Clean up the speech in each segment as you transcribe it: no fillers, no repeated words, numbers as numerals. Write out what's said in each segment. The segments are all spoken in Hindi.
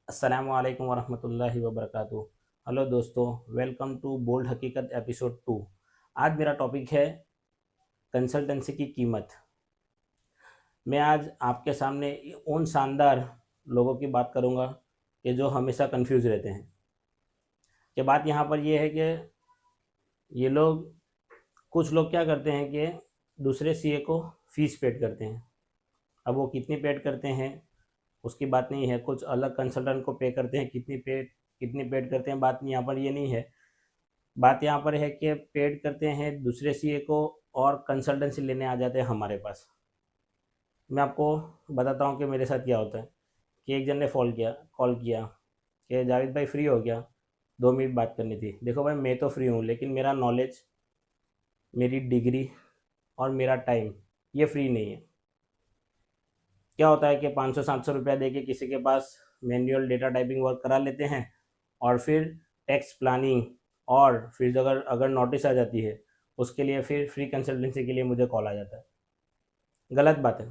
अस्सलामु अलैकुम वरहमतुल्लाहि वबरकातुहू। हेलो दोस्तों, वेलकम टू बोल्ड हकीकत एपिसोड 2। आज मेरा टॉपिक है कंसल्टेंसी की कीमत। मैं आज आपके सामने उन शानदार लोगों की बात करूंगा कि जो हमेशा कंफ्यूज रहते हैं। कि बात यहाँ पर ये है कि ये लोग कुछ लोग क्या करते हैं कि दूसरे सीए को फीस पेड करते हैं। अब वो कितनी पेड करते हैं उसकी बात नहीं है, कुछ अलग कंसल्टेंट को पे करते हैं, कितनी पेड करते हैं, बात यहाँ पर ये नहीं है। बात यहाँ पर है कि पेड करते हैं दूसरे सीए को और कंसल्टेंसी लेने आ जाते हैं हमारे पास। मैं आपको बताता हूँ कि मेरे साथ क्या होता है। कि एक जन ने कॉल किया कि जावेद भाई फ्री हो गया, 2 मिनट बात करनी थी। देखो भाई, मैं तो फ्री हूँ लेकिन मेरा नॉलेज, मेरी डिग्री और मेरा टाइम ये फ्री नहीं है। क्या होता है कि 500-700 रुपया दे के किसी के पास मैनुअल डेटा टाइपिंग वर्क करा लेते हैं और फिर टैक्स प्लानिंग और फिर अगर अगर नोटिस आ जाती है उसके लिए फिर फ्री कंसल्टेंसी के लिए मुझे कॉल आ जाता है। गलत बात है।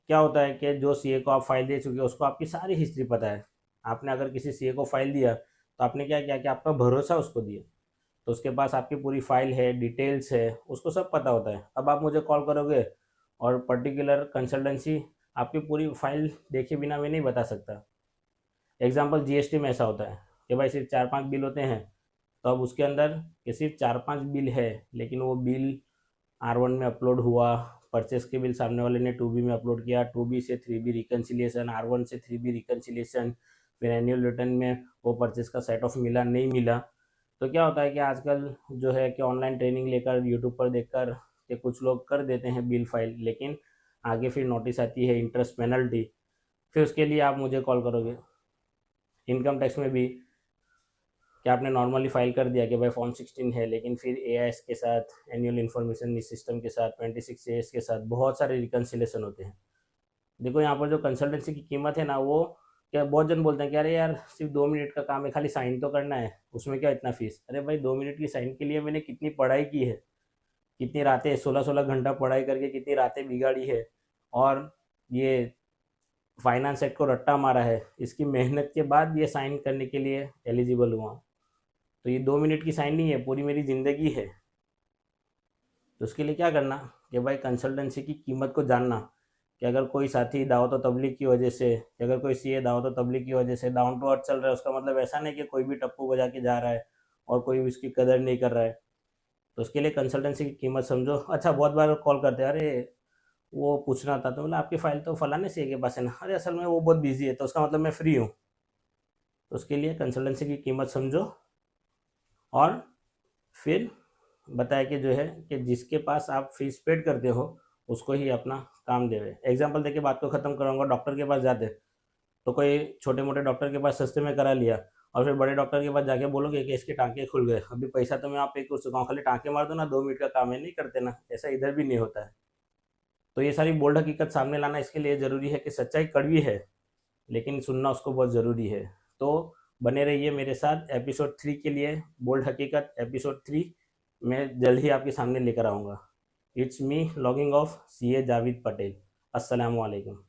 क्या होता है कि जो सीए को आप फाइल दे चुके हो उसको आपकी सारी हिस्ट्री पता है। आपने अगर किसी सीए को फाइल दिया तो आपने क्या किया कि आपका भरोसा उसको दिया, तो उसके पास आपकी पूरी फाइल है, डिटेल्स है, उसको सब पता होता है। अब आप मुझे कॉल करोगे और पर्टिकुलर कंसल्टेंसी आपकी पूरी फाइल देखे बिना मैं नहीं बता सकता। एग्जाम्पल जीएसटी में ऐसा होता है कि भाई सिर्फ 4-5 बिल होते हैं, तो अब उसके अंदर कि सिर्फ 4-5 बिल है लेकिन वो बिल R1 में अपलोड हुआ, परचेस के बिल सामने वाले ने 2B में अपलोड किया, 2B से 3B रिकन्सिलिएशन, R1 से 3B रिकन्सिलिएशन, फिर एनुअल रिटर्न में वो परचेस का सेट ऑफ मिला नहीं मिला। तो क्या होता है कि आजकल जो है कि ऑनलाइन ट्रेनिंग लेकर यूट्यूब पर देखकर कि कुछ लोग कर देते हैं बिल फाइल, लेकिन आगे फिर नोटिस आती है इंटरेस्ट पेनल्टी, फिर उसके लिए आप मुझे कॉल करोगे। इनकम टैक्स में भी कि आपने नॉर्मली फाइल कर दिया कि भाई फॉर्म 16 है, लेकिन फिर एआईएस के साथ, एनुअल इन्फॉर्मेशन सिस्टम के साथ, 26 एएस के साथ बहुत सारे रिकन्सिलेशन होते हैं। देखो यहाँ पर जो कंसल्टेंसी की कीमत है ना, वो क्या बहुत जन बोलते हैं कि अरे यार सिर्फ 2 मिनट का काम है, खाली साइन तो करना है, उसमें क्या इतना फीस। अरे भाई 2 मिनट की साइन के लिए मैंने कितनी पढ़ाई की है, कितनी रातें 16-16 घंटा पढ़ाई करके कितनी रातें बिगाड़ी है, और ये फाइनेंस एक्ट को रट्टा मारा है, इसकी मेहनत के बाद ये साइन करने के लिए एलिजिबल हुआ। तो ये 2 मिनट की साइन नहीं है, पूरी मेरी ज़िंदगी है। तो उसके लिए क्या करना कि भाई कंसल्टेंसी की कीमत को जानना। कि अगर कोई साथी दावत व तबलीग की वजह से, कि अगर कोई सीए दावत व तबलीग की वजह से डाउन टू अर्थ चल रहा है, उसका मतलब ऐसा नहीं कि कोई भी टप्पू बजा के जा रहा है और कोई भी उसकी कदर नहीं कर रहा है। तो उसके लिए कंसल्टेंसी की कीमत समझो। अच्छा, बहुत बार कॉल करते हैं, अरे वो पूछना था, तो बोला आपकी फ़ाइल तो फलाने सीए के पास है ना। अरे असल में वो बहुत बिजी है, तो उसका मतलब मैं फ्री हूँ। तो उसके लिए कंसल्टेंसी की कीमत समझो और फिर बताया कि जो है कि जिसके पास आप फीस पेड करते हो उसको ही अपना काम देवे। एग्जाम्पल देके बात को ख़त्म कराऊंगा। डॉक्टर के पास जाते तो कोई छोटे मोटे डॉक्टर के पास सस्ते में करा लिया, और फिर बड़े डॉक्टर के पास जाके बोलोगे कि इसके टाँके खुल गए, अभी पैसा तो मैं आप पे कर चुका हूँ, खाली टाँके मार दो ना, 2 मिनट का काम है। नहीं करते ना, ऐसा इधर भी नहीं होता है। तो ये सारी बोल्ड हकीकत सामने लाना इसके लिए ज़रूरी है कि सच्चाई कड़वी है लेकिन सुनना उसको बहुत ज़रूरी है। तो बने रहिए मेरे साथ एपिसोड 3 के लिए। बोल्ड हकीकत एपिसोड 3 मैं जल्द ही आपके सामने लेकर आऊँगा। It's me logging off CA Javed Patel. अस्सलामु अलैकुम।